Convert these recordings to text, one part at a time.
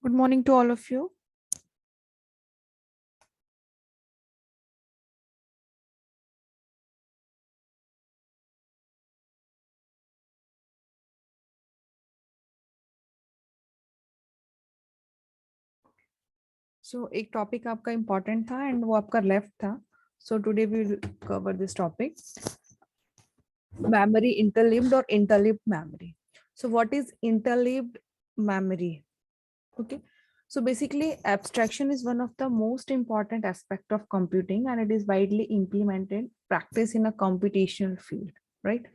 Good morning to all of you. So एक topic आपका important था एंड वो आपका लेफ्ट था. So today we will cover this topic. Memory interleaved or interleaved memory. So what is interleaved memory? Okay. So basically abstraction is one of the most important aspect of computing and it is widely implemented practice in a computational field, right?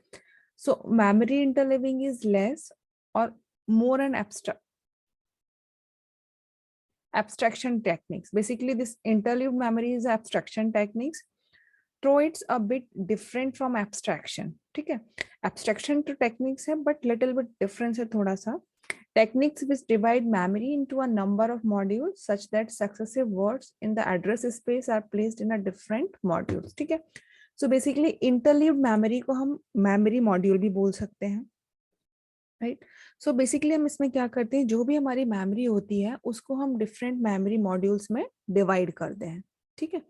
So memory interleaving is less or more an abstraction techniques. Basically, this interleaved memory is abstraction techniques. Though it's a bit different from abstraction. ठीक है? Abstraction to techniques है, but little bit difference है थोड़ा सा. Techniques which divide memory into a number of modules such that successive words in the address space are placed in a different modules. ठीक है? So basically, interleaved memory को हम memory module भी बोल सकते हैं. राइट. सो बेसिकली हम इसमें क्या करते हैं, जो भी हमारी मेमोरी होती है उसको हम डिफरेंट मेमोरी मॉड्यूल्स में डिवाइड करते हैं. ठीक है.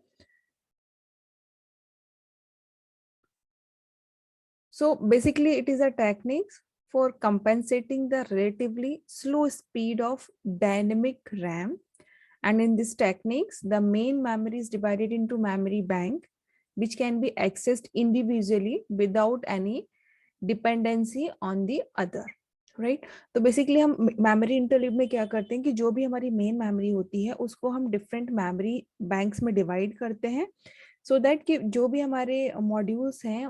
So basically it is a techniques for compensating the relatively slow speed of dynamic RAM, and in this techniques the main memory is divided into memory bank which can be accessed individually without any dependency on the other. Right. तो basically हम memory interleave में क्या करते हैं कि जो भी हमारी मेन मेमोरी होती है उसको हम डिफरेंट मेमोरी बैंक्स में डिवाइड करते हैं सो दैट कि जो भी हमारे मॉड्यूल्स हैं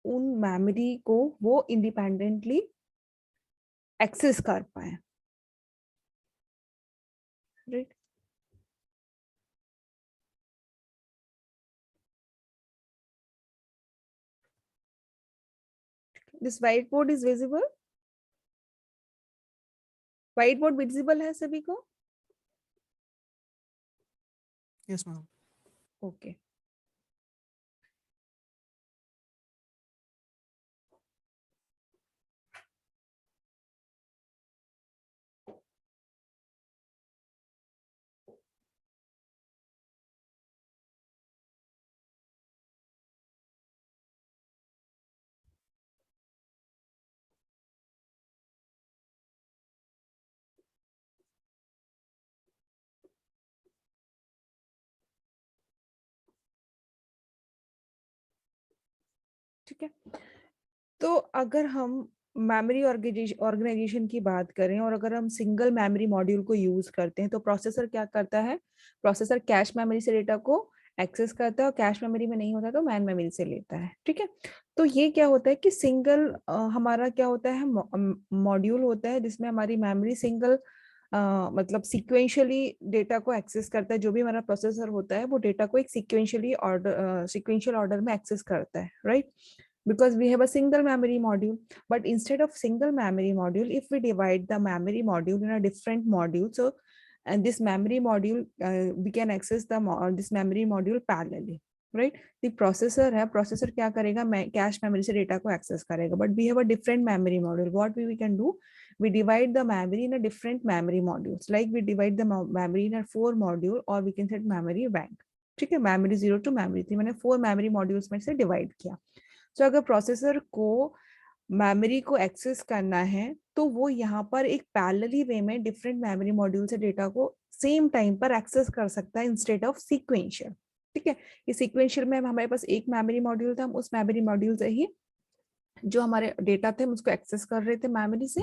उन मेमोरी को वो इंडिपेंडेंटली एक्सेस कर पाए. Right. This white board is visible. White board visible है सभी को? Yes ma'am. ओके. ठीक है. तो अगर हम मेमोरी ऑर्गेनाइजेशन की बात करें और अगर हम सिंगल मेमोरी मॉड्यूल को यूज करते हैं तो प्रोसेसर क्या करता है, प्रोसेसर कैश मेमोरी से डेटा को एक्सेस करता है और कैश मेमोरी में नहीं होता तो मैन मेमोरी से लेता है. ठीक है. तो ये क्या होता है कि सिंगल हमारा क्या होता है, मॉड्यूल होता है जिसमें हमारी मेमोरी सिंगल मतलब सिक्वेंशियली डेटा को एक्सेस करता है. जो भी हमारा प्रोसेसर होता है वो डेटा को एक सिक्वेंशियल ऑर्डर में एक्सेस करता है. Right. Because we have a single memory module, but instead of single memory module, if we divide the memory module in a different module, so and this memory module we can access this memory module parallelly. Right. The processor है, processor क्या करेगा, cache memory से data को access करेगा, but we have a different memory module. What we can do, we divide the memory in a different memory modules, like we divide the memory in a 4 module or we can set memory bank. ठीक है. memory 0 to memory 3 मैंने 4 memory modules में से divide किया. तो अगर processor को memory को एक्सेस करना है तो वो यहाँ पर एक पैरेलली वे में डिफरेंट मेमोरी मॉड्यूल से डेटा को सेम टाइम पर एक्सेस कर सकता है इंस्टेड ऑफ सीक्वेंशियल. ठीक है. ये सीक्वेंशियल में हमारे पास एक मेमोरी मॉड्यूल था, हम उस मेमोरी मॉड्यूल से ही जो हमारे डेटा थे हम उसको एक्सेस कर रहे थे मेमोरी से,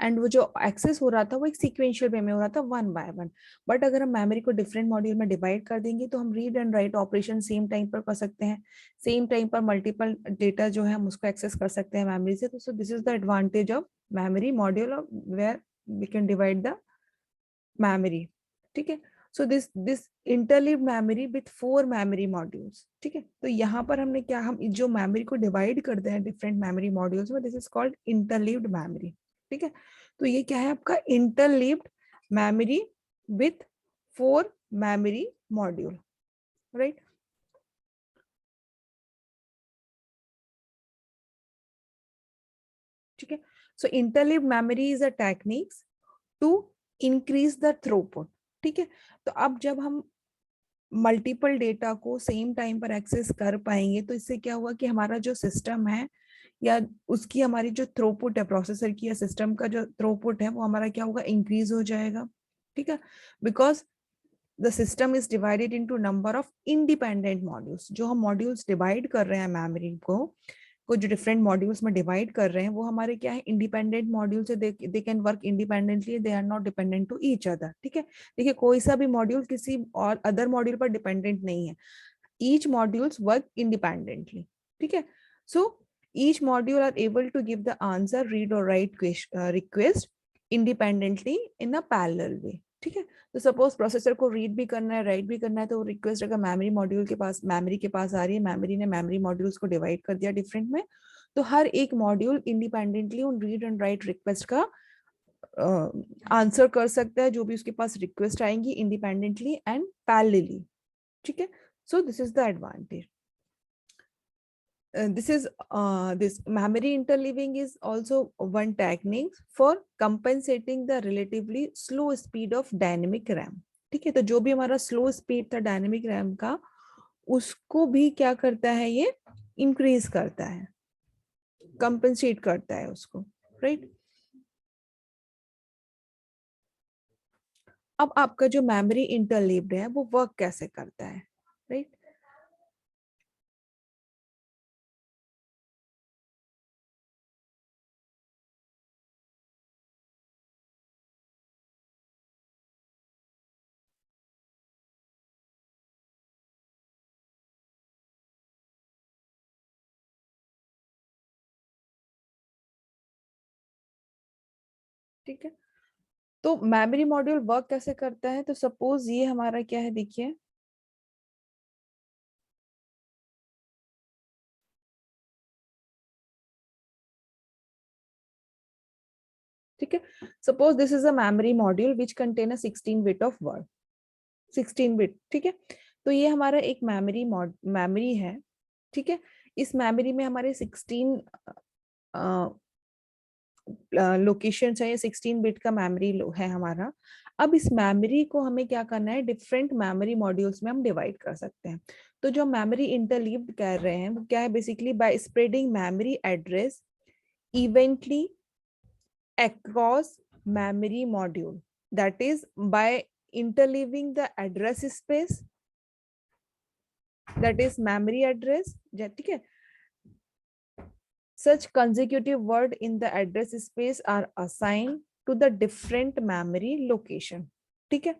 एंड वो जो एक्सेस हो रहा था वो एक सीक्वेंशियल वे में हो रहा था वन बाय वन. बट अगर हम मेमोरी को डिफरेंट मॉड्यूल में डिवाइड कर देंगे तो हम read and write operation same time पर कर सकते हैं, सेम टाइम पर मल्टीपल डेटा जो है हम उसको एक्सेस कर सकते हैं मेमोरी से. तो so this is the advantage of memory module where we can divide the memory. ठीक है. So this interleaved memory with 4 memory modules. ठीक है. तो यहाँ पर हमने क्या, हम जो मेमोरी को डिवाइड करते हैं डिफरेंट मेमोरी मॉड्यूल्स में, this is called interleaved memory. ठीक है. तो ये क्या है आपका interleaved memory with 4 memory module. Right. ठीक है. So interleaved memory is a techniques to increase the throughput. ठीक है, तो अब जब हम मल्टीपल डेटा को सेम टाइम पर एक्सेस कर पाएंगे तो इससे क्या हुआ कि हमारा जो सिस्टम है या उसकी हमारी जो थ्रूपुट है, प्रोसेसर की या सिस्टम का जो थ्रूपुट है वो हमारा क्या होगा, इंक्रीज हो जाएगा। ठीक है, because the system is divided into number of independent modules. जो हम मॉड्यूल्स डिवाइड कर रहे हैं मेमोरी को जो डिफरेंट मॉड्यूल्स में डिवाइड कर रहे हैं वो हमारे क्या है, इंडिपेंडेंट मॉड्यूल से they can work independently, they are not dependent to each other. ठीक है, देखिए कोई सा भी मॉड्यूल किसी और अदर मॉड्यूल पर डिपेंडेंट नहीं है, ईच मॉड्यूल्स वर्क इंडिपेंडेंटली। ठीक है, so each module are able to give the answer, read और write request independently in a parallel way. ठीक है, तो सपोज प्रोसेसर को रीड भी करना है, राइट भी करना है, तो रिक्वेस्ट अगर मेमोरी मॉड्यूल के पास, मेमोरी के पास आ रही है, मेमोरी ने मेमोरी मॉड्यूल्स को डिवाइड कर दिया डिफरेंट में, तो हर एक मॉड्यूल इंडिपेंडेंटली उन रीड एंड राइट रिक्वेस्ट का आंसर कर सकता है, जो भी उसके पास रिक्वेस्ट आएंगी इंडिपेंडेंटली एंड पैरेलली। ठीक है, so this is the advantage. This memory interleaving is also one technique for compensating the relatively slow speed of dynamic RAM. ठीक है, तो जो भी हमारा स्लो स्पीड था डायनेमिक रैम का, उसको भी क्या करता है, ये इंक्रीज करता है, कंपेंसेट करता है उसको, राइट। अब आपका जो मेमोरी इंटरलीव्ड है वो वर्क कैसे करता है, राइट। ठीक है, तो मेमोरी मॉड्यूल वर्क कैसे करता है, तो सपोज ये हमारा क्या है, देखिए ठीक है, suppose this is a memory module which contain a 16 bit of word, 16 bit. ठीक है, तो ये हमारा एक मेमोरी है। ठीक है, इस मेमोरी में हमारे 16 लोकेशन है, 16 बिट का मेमोरी है हमारा। अब इस मेमोरी को हमें क्या करना है, डिफरेंट मेमोरी मॉड्यूल्स में हम डिवाइड कर सकते हैं। तो जो मेमोरी इंटरलीव्ड कर रहे हैं वो क्या है, basically bye spreading memory address इवेंटली across memory module, that is by interleaving the address space, that is memory address। ठीक है, such consecutive word in the address space are assigned to the different memory location। ठीक है,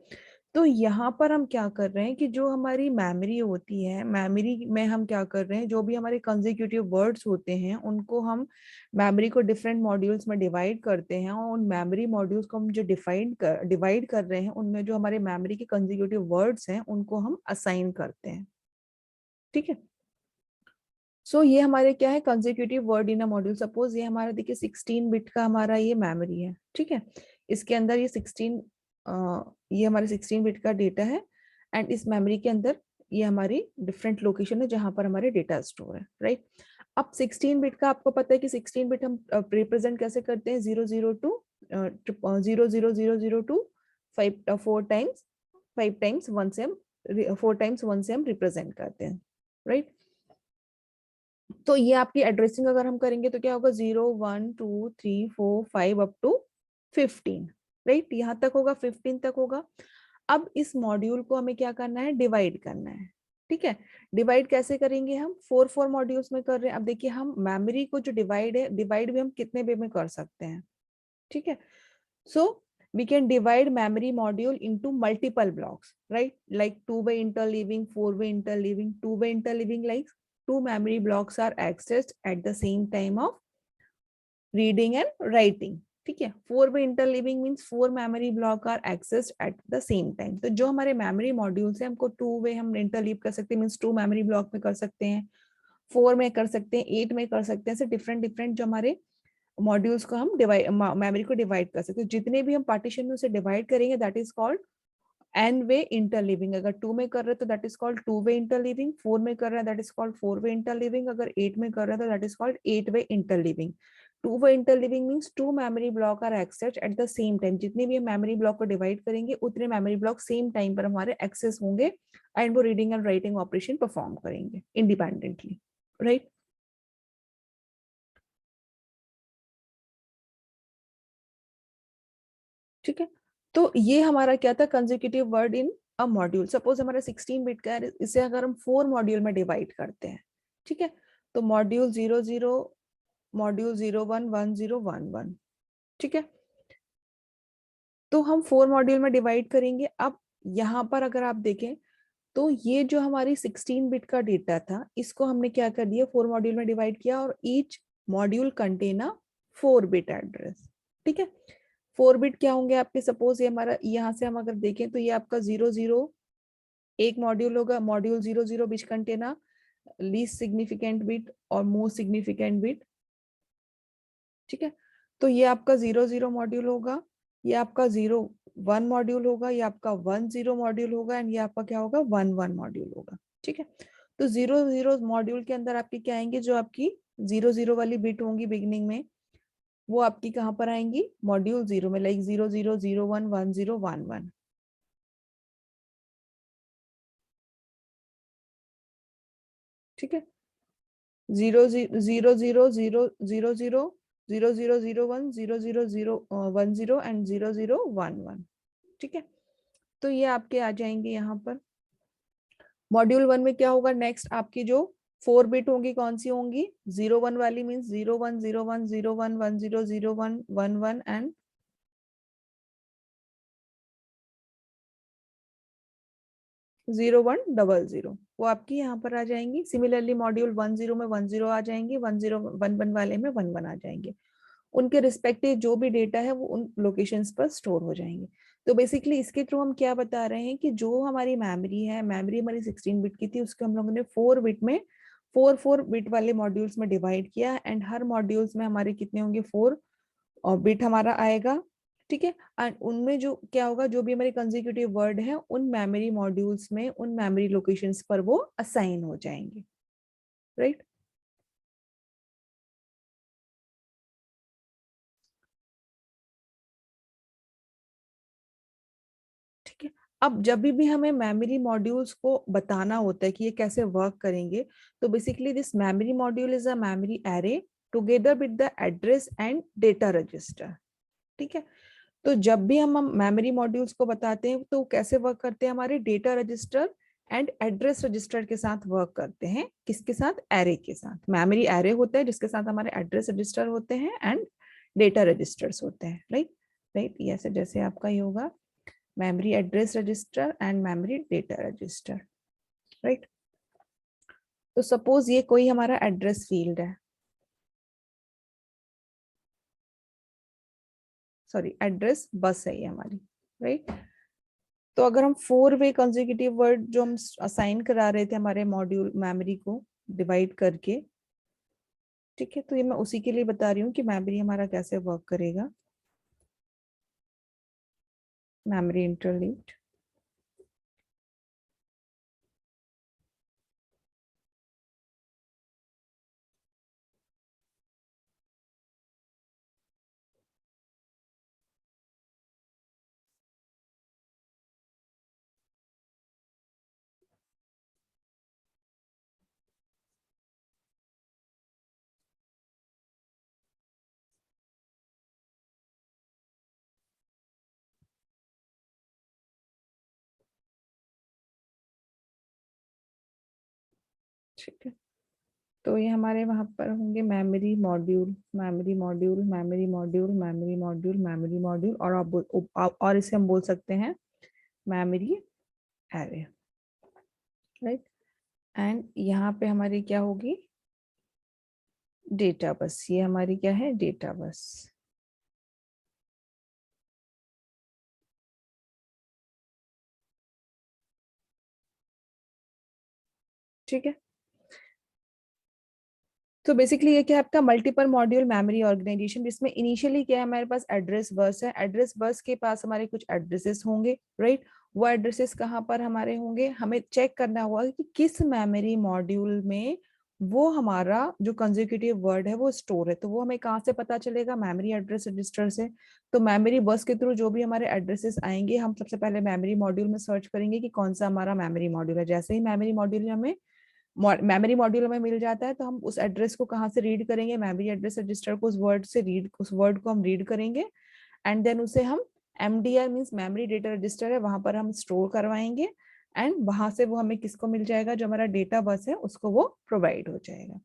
तो यहाँ पर हम क्या कर रहे हैं कि जो हमारी मेमोरी होती है, मेमोरी में हम क्या कर रहे हैं, जो भी हमारे कंसेक्यूटिव वर्ड्स होते हैं उनको हम मेमोरी को डिफरेंट मॉड्यूल्स में डिवाइड करते हैं, और उन मेमोरी मॉड्यूल्स को हम जो डिवाइड कर रहे हैं उनमें जो हमारे मेमोरी के कंसेक्यूटिव वर्ड्स हैं उनको हम असाइन करते हैं। ठीक है, सो ये हमारे क्या है, consecutive word in a module. Suppose ये हमारा देखिए 16 बिट का हमारा ये मेमोरी है। ठीक है, इसके अंदर ये 16 ये हमारे 16 बिट का डेटा है, एंड इस मेमोरी के अंदर ये हमारी डिफरेंट लोकेशन है जहां पर हमारे डेटा स्टोर है, राइट। अब 16 बिट का आपको पता है कि 16 बिट हम रिप्रेजेंट कैसे करते हैं, 002 00002 5 4 टाइम्स 5 टाइम्स 1 से हम 4 टाइम्स 1 से हम रिप्रेजेंट करते हैं, राइट। तो ये आपकी एड्रेसिंग अगर हम करेंगे तो क्या होगा, 0 1 2 3 4 5 अप टू 15, राइट, यहाँ तक होगा, 15 तक होगा। अब इस मॉड्यूल को हमें क्या करना है, डिवाइड करना है। ठीक है, डिवाइड कैसे करेंगे, हम 4 मॉड्यूल्स में कर रहे हैं। अब देखिए हम मेमोरी को जो डिवाइड है, डिवाइड भी हम कितने वे में कर सकते हैं। ठीक है, सो we can divide memory module into multiple blocks, right, like 2-way interleaving, 4-way interleaving, 2-way interleaving, like 2 memory blocks are accessed at the same time of reading and writing। ठीक है, 4-way interleaving means 4 memory block are accessed at the same time। तो जो हमारे memory modules है हमको 2-way हम interleave कर सकते हैं, मीन्स 2 memory block में कर सकते हैं, 4 में कर सकते हैं, 8 में कर सकते हैं, ऐसे डिफरेंट डिफरेंट जो हमारे मॉड्यूल्स को हम डिवाइड, मेमोरी को डिवाइड कर सकते हैं। जितने भी हम पार्टीशन में उसे डिवाइड करेंगे that is called N way interleaving. अगर 2 में कर रहे हैं तो that is called two way interleaving, 4 में कर रहे हैं दैट इज कॉल्ड 4-वे इंटरलीविंग, अगर 8 में कर रहे हैं तो that is called eight way interleaving. 2 for interleaving means 2 memory block are accessed at the same time. जितने भी हम memory block को divide करेंगे उतने memory block same time पर हमारे access होंगे and वो reading and writing operation perform करेंगे independently, right? ठीक है, तो ये हमारा क्या था, consecutive word in a module. Suppose हमारा 16 बिट का है, इसे अगर हम 4 मॉड्यूल में डिवाइड करते हैं, ठीक है, तो मॉड्यूल 00, मॉड्यूल 01, 10, 11, ठीक है, तो हम 4 मॉड्यूल में डिवाइड करेंगे। अब यहाँ पर अगर आप देखें तो ये जो हमारी 16 बिट का डेटा था, इसको हमने क्या कर दिया, 4 मॉड्यूल में डिवाइड किया और each module contain a 4 bit address, ठीक है। 4 बिट क्या होंगे आपके, सपोज ये हमारा, यहाँ से हम अगर देखें तो ये आपका 00 एक मॉड्यूल होगा, module 00 which contain a least significant bit और मोस्ट सिग्निफिकेंट बिट, ठीक है। तो ये आपका 00 मॉड्यूल होगा, ये आपका 01 मॉड्यूल होगा, ये आपका 10 मॉड्यूल होगा एंड ये आपका क्या होगा, 11 मॉड्यूल होगा, ठीक है। तो 00 मॉड्यूल के अंदर आपके क्या आएंगे, जो आपकी 00 वाली बिट होंगी बिगिनिंग में, वो आपकी कहाँ पर आएंगी, मॉड्यूल 0 में, लाइक 00, 01, 10, 11, ठीक है। 0 0 0 0 0 0 0 0 0 0 1 0 0 0 1 0 एंड 0 0 1 1, ठीक है। तो ये आपके आ जाएंगे यहाँ पर। मॉड्यूल 1 में क्या होगा, नेक्स्ट आपकी जो 4 बिट होंगी कौन सी होंगी, 01 वाली मीन्स 01 01 01 10 01 11 एंड 0100, वो आपकी यहाँ पर आ जाएंगी। सिमिलरली मॉड्यूल 10 में 10 आ जाएंगे, 10 11 वाले में 11 आ जाएंगे। उनके रिस्पेक्टिव जो भी डेटा है वो उन लोकेशंस पर स्टोर हो जाएंगे। तो बेसिकली इसके थ्रू हम क्या बता रहे हैं कि जो हमारी मेमोरी है, मेमोरी हमारी 16 बिट की थी, उसको हम लोगों ने 4 बिट में 4 बिट वाले मॉड्यूल्स में डिवाइड किया एंड हर मॉड्यूल्स में हमारे कितने होंगे, 4 बिट हमारा आएगा, ठीक है। एंड उनमें जो क्या होगा, जो भी हमारे कंसेक्यूटिव वर्ड है उन मेमोरी मॉड्यूल्स में, उन मेमोरी लोकेशंस पर वो असाइन हो जाएंगे, राइट। ठीक है, अब जब भी हमें मेमोरी मॉड्यूल्स को बताना होता है कि ये कैसे वर्क करेंगे, तो basically this memory module is a memory array together with the address and data register, ठीक है। तो जब भी हम मेमोरी मॉड्यूल्स को बताते हैं तो कैसे वर्क करते हैं, हमारे data register and address register के साथ वर्क करते हैं। किसके साथ, एरे के साथ। मेमोरी एरे होता है जिसके साथ हमारे एड्रेस रजिस्टर होते हैं एंड डेटा रजिस्टर्स होते हैं, राइट। राइट, ऐसे जैसे आपका ये होगा memory address register and memory data register, right। तो सपोज ये कोई हमारा एड्रेस फील्ड है, सॉरी एड्रेस बस है ये हमारी, राइट। तो अगर हम 4 वे कंसेक्यूटिव वर्ड जो हम असाइन करा रहे थे हमारे मॉड्यूल मेमोरी को डिवाइड करके, ठीक है, तो ये मैं उसी के लिए बता रही हूँ कि मेमोरी हमारा कैसे वर्क करेगा। मेमोरी इंटरलीव्ड, ठीक है। तो ये हमारे वहां पर होंगे memory module, memory module, memory module, memory module, memory module, और और इसे हम बोल सकते हैं मेमोरी एरे, राइट। एंड यहाँ पे हमारी क्या होगी, डेटा बस। ये हमारी क्या है, डेटा बस, ठीक है। तो बेसिकली ये क्या है, आपका मल्टीपल मॉड्यूल मेमोरी ऑर्गेनाइजेशन, जिसमें इनिशियली क्या है, हमारे पास एड्रेस बस है। एड्रेस बस के पास हमारे कुछ एड्रेसेस होंगे, राइट। वो एड्रेसेस कहाँ पर हमारे होंगे, हमें चेक करना होगा कि किस मेमोरी मॉड्यूल में वो हमारा जो कंसेक्यूटिव वर्ड है वो स्टोर है। तो वो हमें कहाँ से पता चलेगा? मेमोरी एड्रेस रजिस्टर से। तो मेमोरी बस के थ्रू जो भी हमारे एड्रेसेस आएंगे, हम सबसे पहले मेमोरी मॉड्यूल में सर्च करेंगे कि कौन सा हमारा मेमोरी मॉड्यूल है। जैसे ही मेमोरी मॉड्यूल हमें मिल जाता है, तो हम उस एड्रेस को कहाँ से रीड करेंगे? मेमोरी एड्रेस रजिस्टर को उस वर्ड को हम रीड करेंगे, एंड देन उसे हम MDR means memory data register है, वहां पर हम स्टोर करवाएंगे, एंड वहां से वो हमें किसको मिल जाएगा? जो हमारा डेटा बस है उसको वो प्रोवाइड हो जाएगा।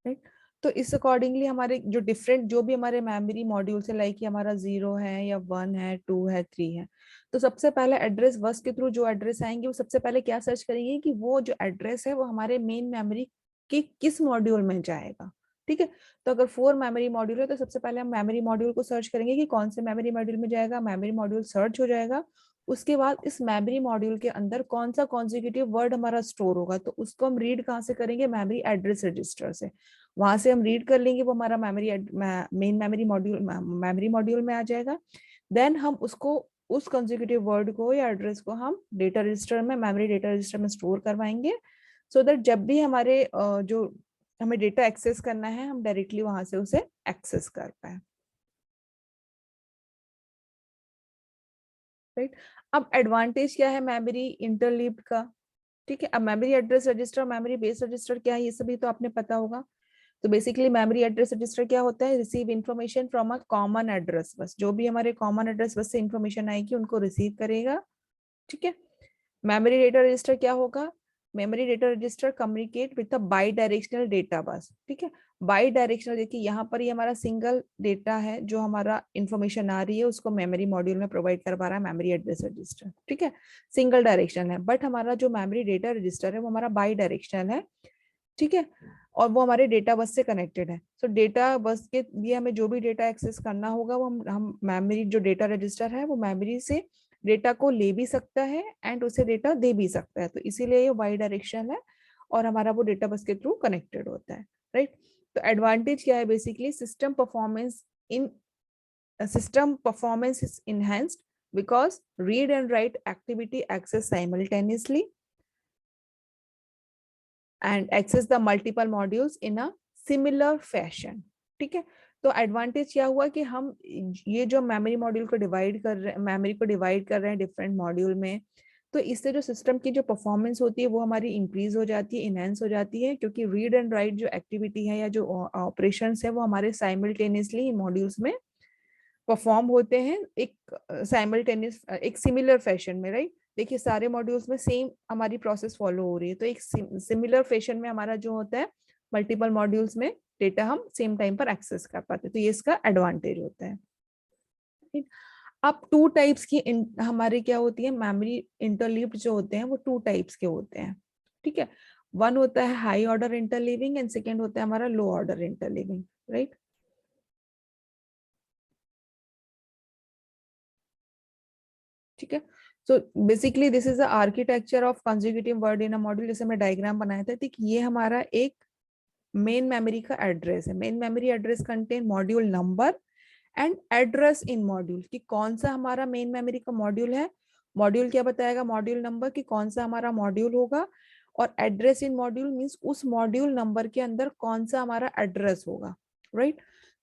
राइट। तो इस अकॉर्डिंगली हमारे जो डिफरेंट जो भी हमारे मेमोरी मॉड्यूल्स है, लाइक हमारा 0 है या 1 है, 2 है, 3 है, तो सबसे पहले एड्रेस बस के थ्रू जो एड्रेस आएंगे वो सबसे पहले क्या सर्च करेंगे कि वो जो एड्रेस है वो हमारे मेन मेमोरी के किस मॉड्यूल में जाएगा। ठीक है। तो अगर 4 मेमोरी मॉड्यूल है तो सबसे पहले हम मेमोरी मॉड्यूल को सर्च करेंगे कि कौन से मेमोरी मॉड्यूल में जाएगा। मेमोरी मॉड्यूल सर्च हो जाएगा, उसके बाद इस मेमोरी मॉड्यूल के अंदर कौन सा कॉन्जिक्यूटिव वर्ड हमारा स्टोर होगा, तो उसको हम रीड कहाँ से करेंगे? मेमोरी एड्रेस रजिस्टर से। वहां से हम रीड कर लेंगे, वो हमारा मेन मेमोरी मॉड्यूल में आ जाएगा। देन हम उसको उस कंसेक्यूटिव वर्ड को या एड्रेस को हम डेटा रजिस्टर में, मेमोरी डेटा रजिस्टर में स्टोर करवाएंगे, सो दैट जब भी हमारे जो हमें डेटा एक्सेस करना है, हम डायरेक्टली वहां से उसे एक्सेस कर पाए। राइट। अब एडवांटेज क्या है मेमोरी इंटरलीव्ड का? ठीक है। अब memory address register, memory base register क्या है, ये सभी तो आपने पता होगा। तो बेसिकली मेमोरी एड्रेस रजिस्टर क्या होता है? Receive information from a common address bus. जो भी हमारे कॉमन एड्रेस बस से इंफॉर्मेशन आएगी उनको रिसीव करेगा। ठीक है। मेमोरी डेटा रजिस्टर क्या होगा? Memory data register communicate with the by directional data bus. ठीक है। बाई डायरेक्शनल, देखिए यहाँ पर ये हमारा सिंगल डेटा है, जो हमारा इंफॉर्मेशन आ रही है उसको मेमोरी मॉड्यूल में प्रोवाइड कर पा रहा है मेमोरी एड्रेस रजिस्टर। ठीक है। सिंगल डायरेक्शनल है, बट हमारा जो मेमोरी डेटा रजिस्टर है वो हमारा बाई डायरेक्शनल है। ठीक है। और वो हमारे डेटा बस से कनेक्टेड है। सो डेटा बस के लिए हमें जो भी डेटा एक्सेस करना होगा वो हम मेमोरी जो डेटा रजिस्टर है वो मेमोरी से डेटा को ले भी सकता है एंड उसे डेटा दे भी सकता है। तो इसीलिए ये वाई डायरेक्शन है और हमारा वो डेटा बस के थ्रू कनेक्टेड होता है। राइट। तो एडवांटेज क्या है? Basically system performance is enhanced because read and write activity access simultaneously and access the multiple modules in a similar fashion। ठीक है। तो एडवांटेज क्या हुआ कि हम ये जो मेमोरी को डिवाइड कर रहे हैं डिफरेंट मॉड्यूल में, तो इससे जो सिस्टम की जो परफॉर्मेंस होती है वो हमारी इंक्रीज हो जाती है, इनहेंस हो जाती है, क्योंकि रीड एंड राइट जो एक्टिविटी है या जो ऑपरेशंस है वो हमारे साइमल्टेनियसली मॉड्यूल्स में परफॉर्म होते हैं, एक साइमल्टेनियस एक सिमिलर फैशन में। राइट। देखिए सारे मॉड्यूल्स में सेम हमारी प्रोसेस फॉलो हो रही है, तो एक सिमिलर फैशन में हमारा जो होता है मल्टीपल मॉड्यूल्स में डेटा हम सेम टाइम पर एक्सेस कर पाते हैं। तो ये इसका एडवांटेज होता है। अब टू टाइप्स की हमारे क्या होती है मेमोरी इंटरलीव्ड जो होते हैं वो टू टाइप्स के होते हैं। ठीक है। वन होता है high order interleaving and second होता है हमारा लो ऑर्डर इंटरलीविंग। राइट। ठीक है। So basically this is the architecture of consecutive word in a module. जैसे मैं डायग्राम बनाया था, ठीक ये हमारा एक मेन मेमोरी का एड्रेस है। Main memory address contain module number and address in module, कि कौन सा हमारा मेन मेमोरी का मॉड्यूल है। मॉड्यूल क्या बताएगा? मॉड्यूल नंबर, कि कौन सा हमारा मॉड्यूल होगा, और एड्रेस इन मॉड्यूल मीन्स उस मॉड्यूल नंबर के अंदर कौन सा हमारा एड्रेस होगा। राइट।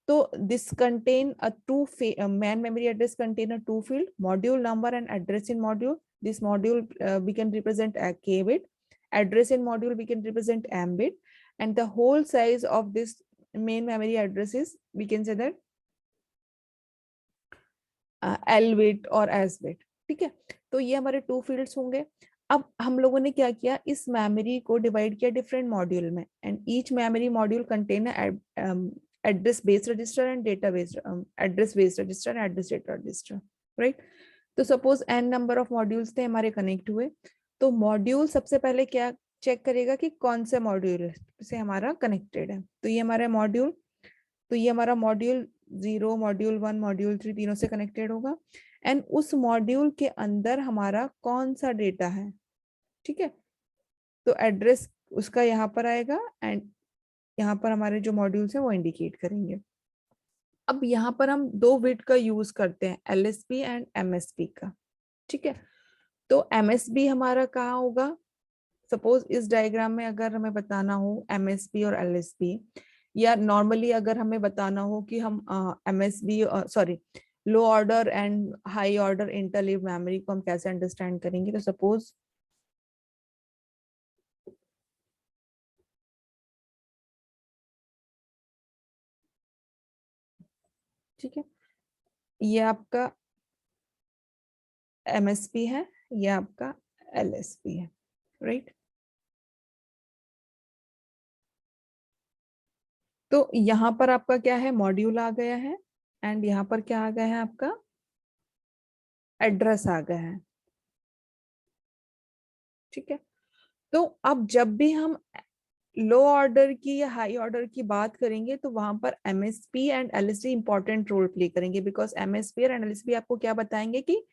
तो this contain a main memory address contain a two field, module number and address in module. This module we can represent a k bit, address in module we can represent m bit, and the whole size of this main memory address is, we can say that l bit और s bit। ठीक है। तो ये हमारे to fields होंगे। अब हम लोगों ने क्या किया, इस मेमोरी को डिवाइड किया डिफरेंट मॉड्यूल में, and each memory module contain address based register and data based address based register and address data register. Right. तो suppose n number of modules थे हमारे कनेक्ट हुए, तो मॉड्यूल सबसे पहले क्या चेक करेगा कि कौन से मॉड्यूल से हमारा कनेक्टेड है। तो ये हमारा मॉड्यूल, तो ये हमारा मॉड्यूल 0, मॉड्यूल 1, मॉड्यूल 3 तीनों से कनेक्टेड होगा, एंड उस मॉड्यूल के अंदर हमारा कौन सा डेटा है। ठीक है। तो एड्रेस उसका यहाँ पर आएगा एंड यहाँ पर हमारे जो मॉड्यूल्स हैं वो इंडिकेट करेंगे। अब यहाँ पर हम दो बिट का यूज करते हैं, LSB एंड MSB का। ठीक है। तो MSB हमारा कहाँ होगा? सपोज इस डायग्राम में अगर हमें बताना हो एमएसबी और एलएसबी, या नॉर्मली अगर हमें बताना हो कि हम MSB sorry low order and high order interleaved memory को हम कैसे अंडरस्टैंड करेंगे, तो सपोज ठीक है, ये आपका एमएसपी है, ये आपका एलएसपी है, राइट। तो यहाँ पर आपका क्या है, मॉड्यूल आ गया है, एंड यहाँ पर क्या आ गया है, आपका एड्रेस आ गया है, ठीक है। तो अब जब भी हम लो ऑर्डर की या हाई ऑर्डर की बात करेंगे तो वहां पर MSP and LSB important role play करेंगे, बिकॉज एमएसपी और एलएसबी आपको क्या बताएंगे कि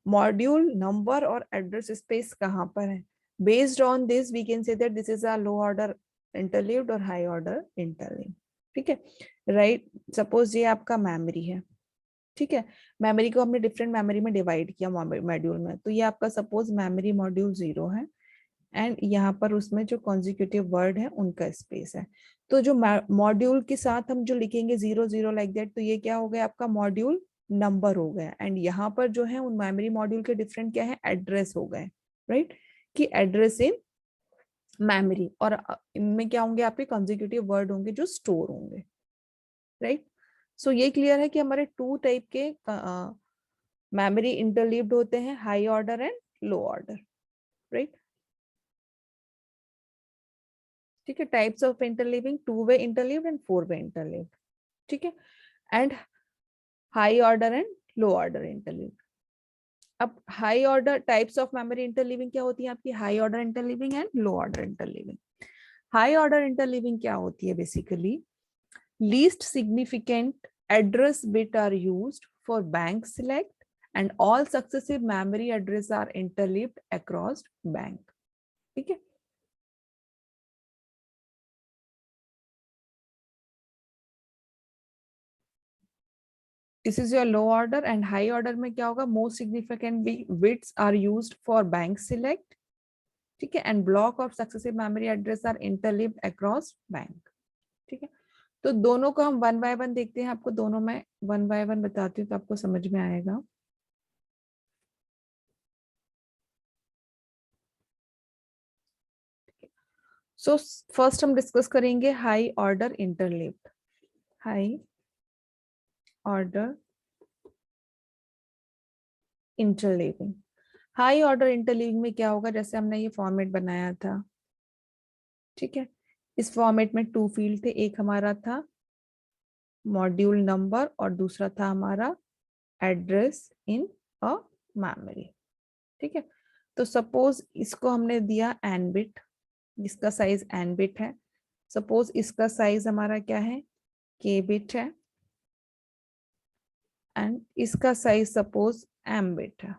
मॉड्यूल नंबर और एड्रेस स्पेस कहाँ पर है। Based on this we can say that this is a low order interleaved और हाई ऑर्डर इंटरलीव्ड, ठीक है, राइट। सपोज ये आपका मेमोरी है, ठीक है, मेमोरी को हमने डिफरेंट मेमोरी में डिवाइड किया मॉड्यूल में, तो ये आपका सपोज मेमोरी मॉड्यूल 0 है, एंड यहाँ पर उसमें जो कॉन्जिक्यूटिव वर्ड है उनका स्पेस है। तो जो मॉड्यूल के साथ हम जो लिखेंगे 0 0 लाइक दैट, तो ये क्या हो गया, आपका मॉड्यूल नंबर हो गया, एंड यहाँ पर जो है उन मेमोरी मॉड्यूल के डिफरेंट क्या है, एड्रेस हो गए, राइट, कि एड्रेस इन मेमोरी, और इनमें क्या होंगे, आपके कॉन्जिक्यूटिव वर्ड होंगे जो स्टोर होंगे, राइट। सो ये क्लियर है कि हमारे टू टाइप के मेमोरी इंटरलीव्ड होते हैं, high order and low order, right. ठीक है, types of interleaving, two way interleaved and four way interleaved, ठीक है, and high order and low order interleaved. अब high order types of memory interleaving क्या होती है आपकी, high order interleaving and low order interleaving. High order interleaving क्या होती है, basically least significant address bit are used for bank select and all successive memory address are interleaved across bank, ठीक है। This is your low order, and high order में क्या होगा, most significant bits are used for bank select, ठीक है, and block of successive memory address are interleaved across bank, ठीक है। तो दोनों को हम वन बाय वन देखते हैं, आपको दोनों में वन बाय वन बताती हूँ तो आपको समझ में आएगा। सो फर्स्ट हम डिस्कस करेंगे high order interleaved. High order interleaving, high order interleaving में क्या होगा, जैसे हमने ये फॉर्मेट बनाया था, ठीक है, इस फॉर्मेट में टू फील्ड थे, एक हमारा था मॉड्यूल नंबर और दूसरा था हमारा एड्रेस इन अ मेमोरी, ठीक है। तो सपोज इसको हमने दिया एन बिट, जिसका साइज एन बिट है, सपोज इसका साइज हमारा क्या है, के बिट है, एंड इसका साइज सपोज एम बिट है,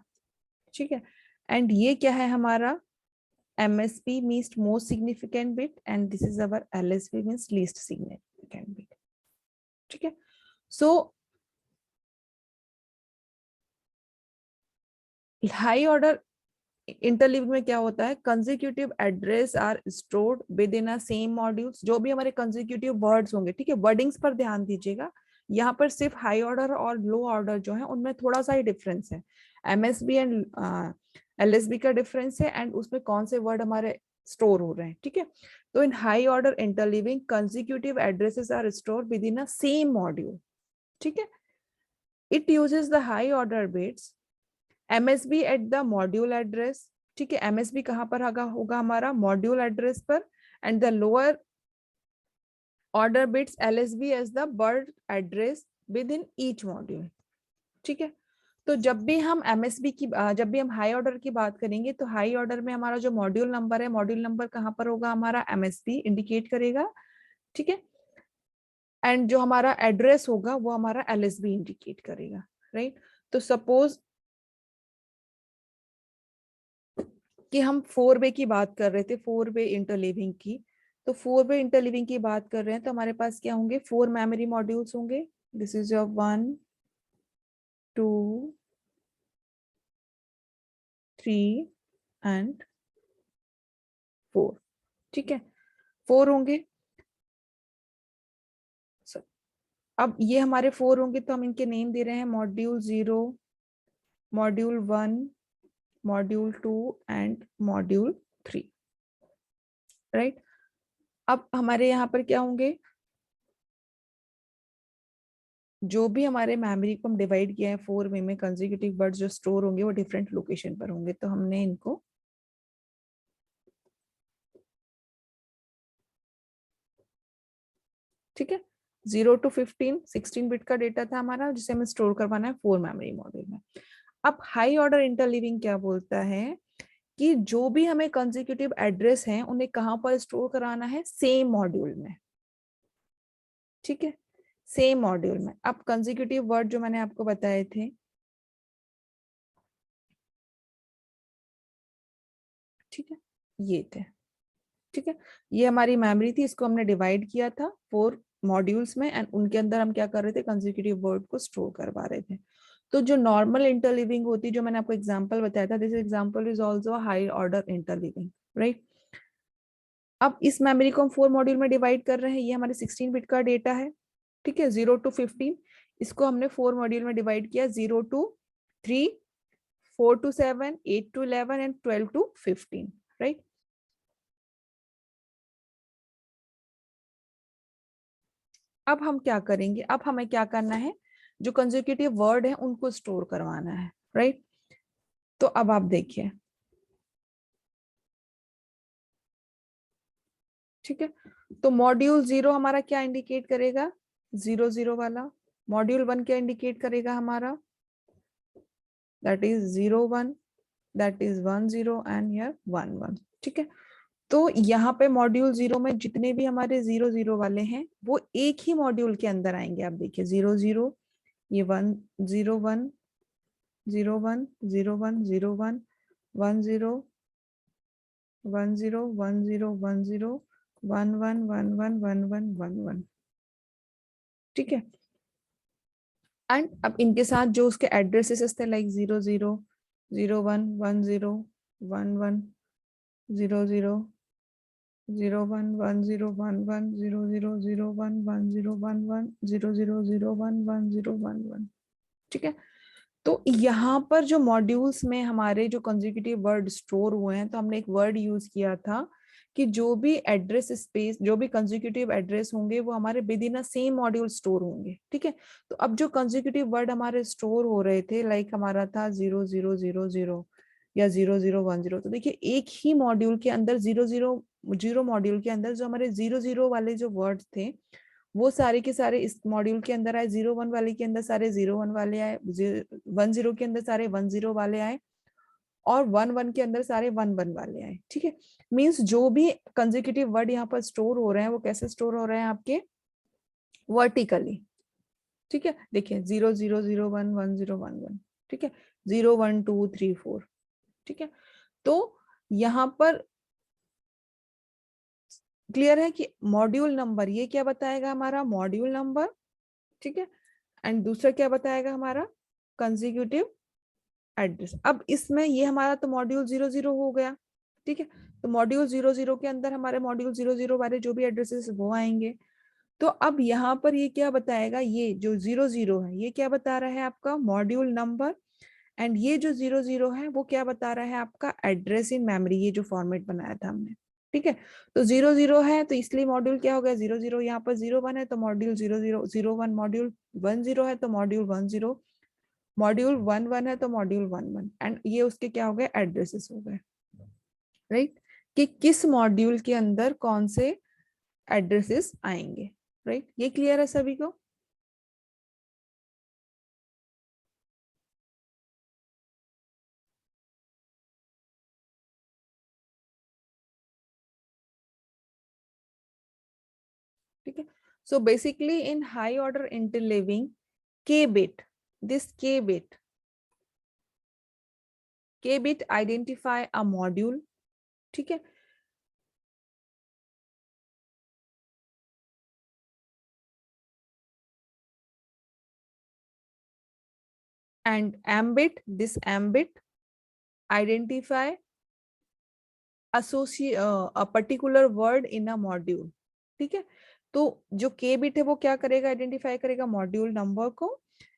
ठीक है, एंड ये क्या है हमारा MSB means most significant bit and this is our LSB means least significant bit, ठीक है। सो हाई ऑर्डर इंटरलीव में क्या होता है, consecutive address are stored within a same modules, जो भी हमारे कंसेक्यूटिव वर्ड्स होंगे, ठीक है, वर्डिंग्स पर ध्यान दीजिएगा, यहाँ पर सिर्फ हाई ऑर्डर और लो ऑर्डर जो है उनमें थोड़ा सा ही डिफरेंस है, एमएसबी एंड एलएसबी का डिफरेंस है, एंड उसमें कौन से वर्ड हमारे स्टोर हो रहे हैं, ठीक है। तो in high order interleaving consecutive addresses are store within a same module, ठीक है, it uses the high order bits MSB at the module address, ठीक है, एमएसबी कहां पर होगा हमारा मॉड्यूल एड्रेस पर, and the lower order bits LSB as the word address within each module, ठीक है। तो जब भी हम एमएसबी की जब भी हम हाई ऑर्डर की बात करेंगे तो हाई ऑर्डर में हमारा जो मॉड्यूल नंबर है, मॉड्यूल नंबर कहां पर होगा हमारा, एमएसबी इंडिकेट करेगा, ठीक है, एंड जो हमारा एड्रेस होगा वो हमारा एलएसबी इंडिकेट करेगा, राइट। तो सपोज कि हम फोर वे की बात कर रहे थे, फोर वे इंटरलीविंग की, तो फोर वे इंटरलीविंग की बात कर रहे हैं तो हमारे पास क्या होंगे, फोर मेमोरी मॉड्यूल्स होंगे, दिस इज योर 1 2 3 एंड 4, ठीक है, 4 होंगे। अब ये हमारे 4 होंगे तो हम इनके नेम दे रहे हैं module 0, module 1, module 2 and module 3, right. अब हमारे यहाँ पर क्या होंगे, जो भी हमारे मेमोरी को हम डिवाइड किया है 4 में कंसेक्यूटिव वर्ड्स जो स्टोर होंगे वो डिफरेंट लोकेशन पर होंगे। तो हमने इनको ठीक है 0 to 15 16 बिट का डेटा था हमारा जिसे हमें स्टोर करवाना है 4 मेमोरी मॉड्यूल में। अब हाई ऑर्डर इंटरलीविंग क्या बोलता है कि जो भी हमें कंसेक्यूटिव एड्रेस है उन्हें कहां पर स्टोर कराना है, सेम मॉड्यूल में, ठीक है, सेम मॉड्यूल में। अब कंसेक्यूटिव वर्ड जो मैंने आपको बताए थे, ठीक है, ये थे, ठीक है, ये हमारी मेमोरी थी, इसको हमने डिवाइड किया था 4 मॉड्यूल्स में एंड उनके अंदर हम क्या कर रहे थे, कंसेक्यूटिव वर्ड को स्टोर करवा रहे थे। तो जो नॉर्मल इंटरलिविंग होती है, जो मैंने आपको एग्जांपल बताया था, this example is also high order interleaving, right. अब इस मेमोरी को हम 4 मॉड्यूल में डिवाइड कर रहे हैं, ये हमारे 16 बिट का डेटा है, ठीक है, 0 to 15, इसको हमने 4 मॉड्यूल में डिवाइड किया, 0 to 3, 4 to 7, 8 to 11 and 12 to 15, right. अब हम क्या करेंगे, अब हमें क्या करना है, जो कंसेक्यूटिव वर्ड है उनको स्टोर करवाना है, राइट। तो अब आप देखिए, ठीक है, तो मॉड्यूल 0 हमारा क्या इंडिकेट करेगा, 0 0 वाला। मॉड्यूल 1 क्या इंडिकेट करेगा हमारा, that is 0 1, that is 1 0 and here 1 1, ठीक है। तो यहाँ पे मॉड्यूल 0 में जितने भी हमारे 0 0 वाले हैं वो एक ही मॉड्यूल के अंदर आएंगे। आप देखिए 0 0, ये 1 0 1 0 1 0 1 0 1 1 0 1 0 1 0 1 0 1 1 1 1 1 1 1 1, ठीक है। एंड अब इनके साथ जो उसके एड्रेसेस थे लाइक 0 0 0 1 1 0 1 1 0 0 0 1 1 0 1 1 0 0 0 1 1 0 1 1 0 0 0 1 1 0 1 1, ठीक है। तो यहाँ पर जो मॉड्यूल्स में हमारे जो कंसेक्यूटिव वर्ड स्टोर हुए हैं, तो हमने एक वर्ड यूज किया था कि जो भी एड्रेस स्पेस, जो भी कंसेक्यूटिव एड्रेस होंगे वो हमारे with in a same module store होंगे, ठीक है। तो अब जो कंसेक्यूटिव वर्ड हमारे स्टोर हो रहे थे, लाइक हमारा था 0 0 0 0 या 0 0 1 0, तो देखिए एक ही मॉड्यूल के अंदर 0 0 0 मॉड्यूल के अंदर जो हमारे 0 0 वाले जो वर्ड थे वो सारे के सारे इस मॉड्यूल के अंदर आए, 0 1 वाले के अंदर सारे 0 1 वाले आए, 1 0 के अंदर सारे 1 0 वाले आए, और 1 1 के अंदर सारे 1 1 वाले आए, ठीक है। मींस जो भी कंसेक्यूटिव वर्ड यहाँ पर स्टोर हो रहे हैं वो कैसे स्टोर हो रहे हैं आपके वर्टिकली, ठीक है। देखिए 0 0 0 1 1 0 1 1, ठीक है, 0 1 2 3 4, ठीक है। तो यहाँ पर क्लियर है कि मॉड्यूल नंबर ये क्या बताएगा, हमारा मॉड्यूल नंबर, ठीक है, एंड दूसरा क्या बताएगा हमारा कंसेक्यूटिव एड्रेस। अब इसमें ये हमारा तो मॉड्यूल 0 0 हो गया, ठीक है। तो मॉड्यूल 0 0 के अंदर हमारे मॉड्यूल 0 0 वाले जो भी एड्रेसेस वो आएंगे। तो अब यहाँ पर ये क्या बताएगा, ये जो 0 0 है ये क्या बता रहा है आपका मॉड्यूल नंबर, एंड ये जो 0 0 है वो क्या बता रहा है आपका एड्रेस इन मेमोरी, ये जो फॉर्मेट बनाया था हमने, ठीक है। तो 0 0 है तो इसलिए मॉड्यूल क्या हो गया 0 0, यहाँ पर 0 1 है तो मॉड्यूल 0 0 0 1, मॉड्यूल 1 0 है तो मॉड्यूल 1 0, मॉड्यूल 1 1 है तो मॉड्यूल 1 1, एंड ये उसके क्या हो गए एड्रेसेस हो गए, राइट, कि किस मॉड्यूल के अंदर कौन से एड्रेसेस आएंगे, राइट। ये क्लियर है सभी को। ठीक है, so basically in high order interleaving k bit, this k bit identify a module, ठीक है, and m bit, this m bit identify associate a particular word in a module, ठीक है। तो जो k बिट है वो क्या करेगा, आइडेंटिफाई करेगा मॉड्यूल नंबर को,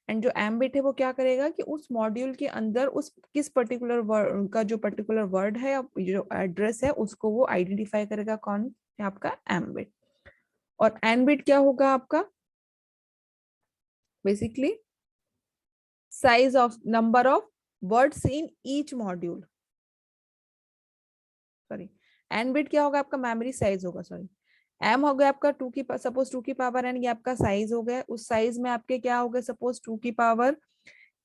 एंड जो m बिट है वो क्या करेगा कि उस मॉड्यूल के अंदर उस किस पर्टिकुलर वर्ड का जो पर्टिकुलर वर्ड है, जो एड्रेस है, उसको वो आइडेंटिफाई करेगा। कौन है आपका m बिट। और n बिट क्या होगा आपका, basically size of number of words in each module. Sorry, N bit क्या होगा आपका, मेमोरी साइज होगा। सॉरी, एम हो गया आपका टू की, सपोज टू की पावर एन, ये आपका साइज हो गया। उस साइज में आपके क्या हो गए, सपोज टू की पावर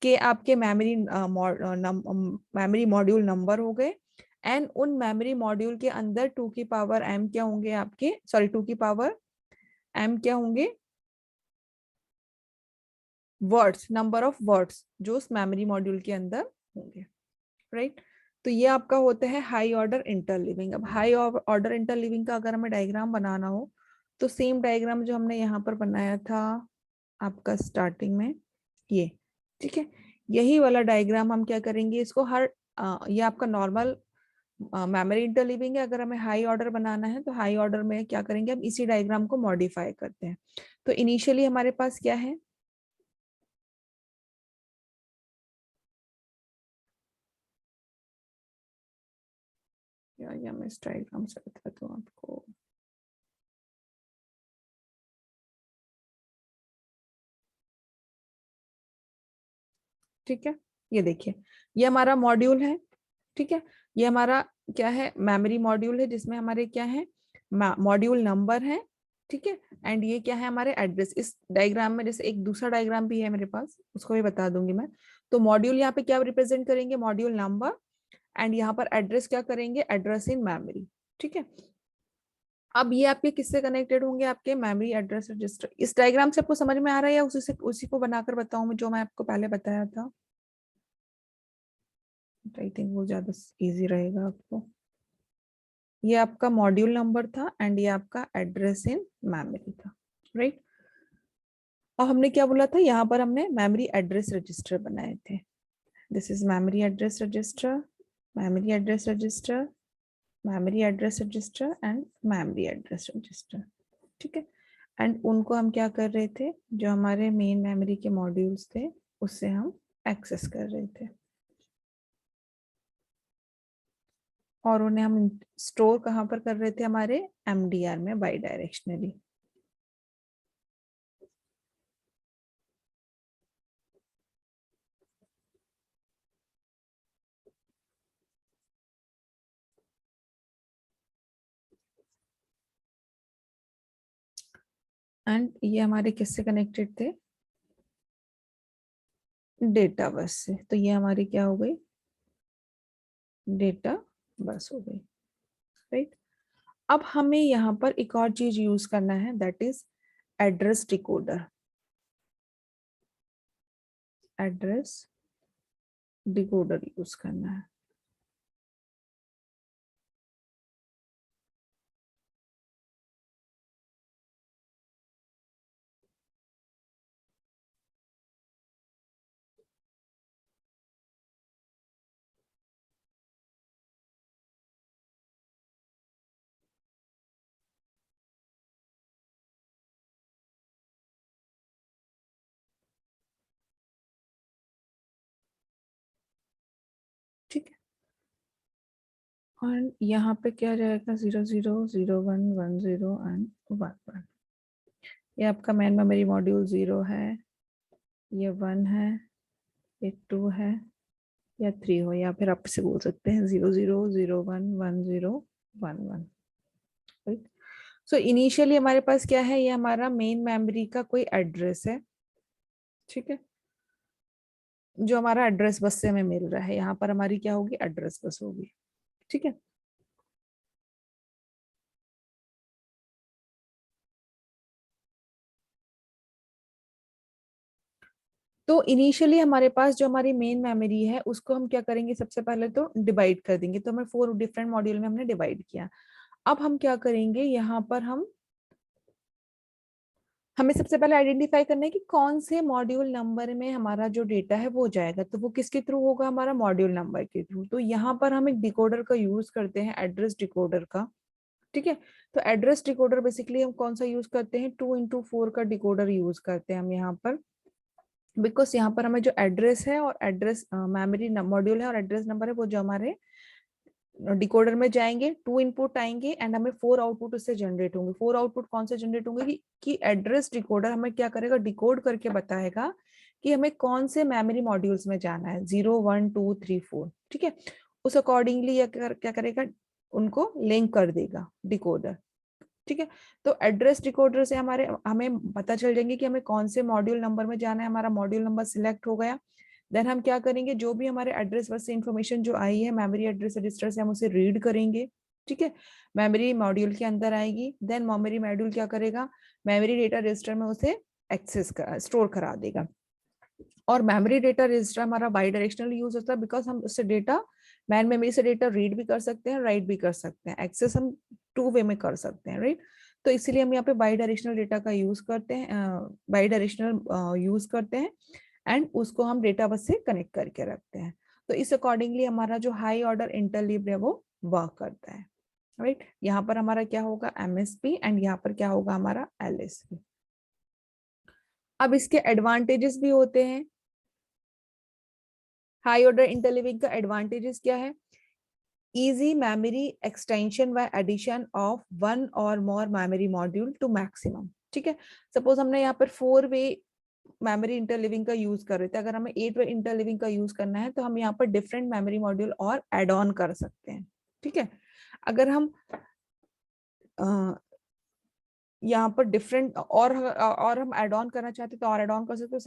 के आपके मेमोरी मेमोरी मॉड्यूल नंबर हो गए, एंड उन मेमोरी मॉड्यूल के अंदर टू की पावर एम क्या होंगे आपके, सॉरी टू की पावर एम क्या होंगे, वर्ड्स, नंबर ऑफ वर्ड्स जो उस मेमोरी मॉड्यूल के अंदर होंगे, राइट। तो ये आपका होता है हाई ऑर्डर इंटरलीविंग। अब हाई ऑर्डर इंटरलीविंग का अगर हमें डायग्राम बनाना हो तो सेम डायग्राम जो हमने यहाँ पर बनाया था आपका स्टार्टिंग में, ये ठीक है, यही वाला डायग्राम हम क्या करेंगे, इसको हर ये आपका नॉर्मल मेमोरी इंटरलीविंग है। अगर हमें हाई ऑर्डर बनाना है तो हाई ऑर्डर में क्या करेंगे, हम इसी डायग्राम को मॉडिफाई करते हैं। तो इनिशियली हमारे पास क्या है, या मैं इस डायग्राम से बताता हूँ आपको। ठीक है, ये देखिए, ये हमारा मॉड्यूल है, ठीक है। ये हमारा क्या है, मेमोरी मॉड्यूल है, जिसमें हमारे क्या है, मॉड्यूल नंबर है, ठीक है। एंड ये क्या है, हमारे एड्रेस। इस डायग्राम में जैसे एक दूसरा डायग्राम भी है मेरे पास, उसको भी बता दूंगी मैं। तो मॉड्यूल यहाँ पे क्या रिप्रेजेंट करेंगे, मॉड्यूल नंबर, एंड यहाँ पर एड्रेस क्या करेंगे, एड्रेस इन मेमोरी, ठीक है। अब ये आपके किससे कनेक्टेड होंगे, आपके मेमोरी एड्रेस रजिस्टर। इस डायग्राम से आपको समझ में आ रहा है या उसी को बनाकर बताऊं मैं, जो मैं आपको पहले बताया था। आई थिंक वो ज्यादा इजी रहेगा आपको। ये आपका मॉड्यूल नंबर था एंड ये आपका एड्रेस इन मेमोरी था, राइट। और हमने क्या बोला था, यहाँ पर हमने मेमोरी एड्रेस रजिस्टर बनाए थे। This is memory address register, memory address register, memory address register and memory address register, ठीक है। एंड उनको हम क्या कर रहे थे, जो हमारे मेन मेमोरी के मॉड्यूल्स थे उससे हम एक्सेस कर रहे थे, और उन्हें हम स्टोर कहाँ पर कर रहे थे, हमारे एमडीआर में बाई डायरेक्शनली। एंड ये हमारे किससे कनेक्टेड थे, डेटा बस से। तो ये हमारी क्या हो गई, डेटा बस हो गई, राइट। अब हमें यहाँ पर एक और चीज यूज करना है, that is address decoder. Address decoder use करना है। ठीक है, और यहाँ पे क्या जाएगा, 00 01 10 एंड 11। ये आपका मेन मेमोरी मॉड्यूल 0 है, ये 1 है, ये 2 है, या 3 हो, या फिर आप इसे बोल सकते हैं 00 01 10 11, राइट। सो इनिशियली हमारे पास क्या है, ये हमारा मेन मेमोरी का कोई एड्रेस है, ठीक है, जो हमारा एड्रेस बस से हमें मिल रहा है। यहाँ पर हमारी क्या होगी, एड्रेस बस होगी, ठीक है। तो इनिशियली हमारे पास जो हमारी मेन मेमोरी है उसको हम क्या करेंगे, सबसे पहले तो डिवाइड कर देंगे। तो हमें 4 डिफरेंट मॉड्यूल में हमने डिवाइड किया। अब हम क्या करेंगे, यहाँ पर हम हमें सबसे पहले आइडेंटिफाई करना है कि कौन से मॉड्यूल नंबर में हमारा जो डेटा है वो जाएगा, तो वो किसके थ्रू होगा, हमारा मॉड्यूल नंबर के थ्रू। तो यहाँ पर हम एक डिकोडर का यूज करते हैं, एड्रेस डिकोडर का। ठीक है, तो एड्रेस डिकोडर बेसिकली हम कौन सा यूज करते हैं, 2x4 का डिकोडर यूज करते हैं हम यहाँ पर, बिकॉज यहाँ पर हमें जो एड्रेस है और एड्रेस मेमोरी मॉड्यूल है और एड्रेस नंबर है वो जो हमारे डिकोडर में जाएंगे, 2 इनपुट आएंगे एंड हमें 4 आउटपुट उससे जनरेट होंगे। 4 आउटपुट कौन से जनरेट होंगे कि एड्रेस डिकोडर हमें क्या करेगा, डिकोड करके बताएगा कि हमें कौन से मेमोरी मॉड्यूल्स में जाना है, 0 1 2 3 4। ठीक है, उस अकॉर्डिंगली क्या करेगा, उनको लिंक कर देगा डिकोडर। ठीक है, तो एड्रेस डिकोडर से हमें पता चल जाएंगे कि हमें कौन से मॉड्यूल नंबर में जाना है, हमारा मॉड्यूल नंबर सिलेक्ट हो गया। देन हम क्या करेंगे, जो भी हमारे एड्रेस बस से इंफॉर्मेशन जो आई है मेमोरी एड्रेस रजिस्टर से, हम उसे रीड करेंगे। ठीक है, मेमोरी मॉड्यूल के अंदर आएगी, देन मेमोरी मॉड्यूल क्या करेगा, मेमोरी डेटा रजिस्टर में उसे स्टोर करा देगा। और मेमोरी डेटा रजिस्टर हमारा बाई डायरेक्शनल यूज होता है, बिकॉज हम उससे डेटा मैन मेमोरी से डेटा रीड भी कर सकते हैं, राइट भी कर सकते हैं, एक्सेस हम 2 वे में कर सकते हैं, राइट। तो इसीलिए हम यहाँ पे बाई डायरेक्शनल डेटा का यूज करते हैं, बाई डायरेक्शनल यूज करते हैं एंड उसको हम डेटा बस से कनेक्ट करके रखते हैं। तो इस अकॉर्डिंगली हमारा जो हाई ऑर्डर इंटरलीव्ड है वो वर्क करता है, राइट। यहाँ पर हमारा क्या होगा, एमएसपी एंड यहाँ पर क्या होगा, हमारा एलएसपी। अब इसके एडवांटेजेस भी होते हैं। हाई ऑर्डर इंटरलीविंग का एडवांटेजेस क्या है, इजी मेमोरी एक्सटेंशन व एडिशन ऑफ 1 और मोर मेमोरी मॉड्यूल टू मैक्सिमम। ठीक है, सपोज हमने यहाँ पर 4 वे मेमोरी इंटरलिविंग का यूज कर रहे थे, अगर हमें 8 वे इंटरलिविंग का यूज करना है तो हम यहाँ पर डिफरेंट मेमोरी मॉड्यूल और एड ऑन कर सकते हैं। ठीक है, अगर हम यहाँ पर डिफरेंट और हम एड ऑन करना चाहते हैं तो और एड ऑन कर सकते हैं।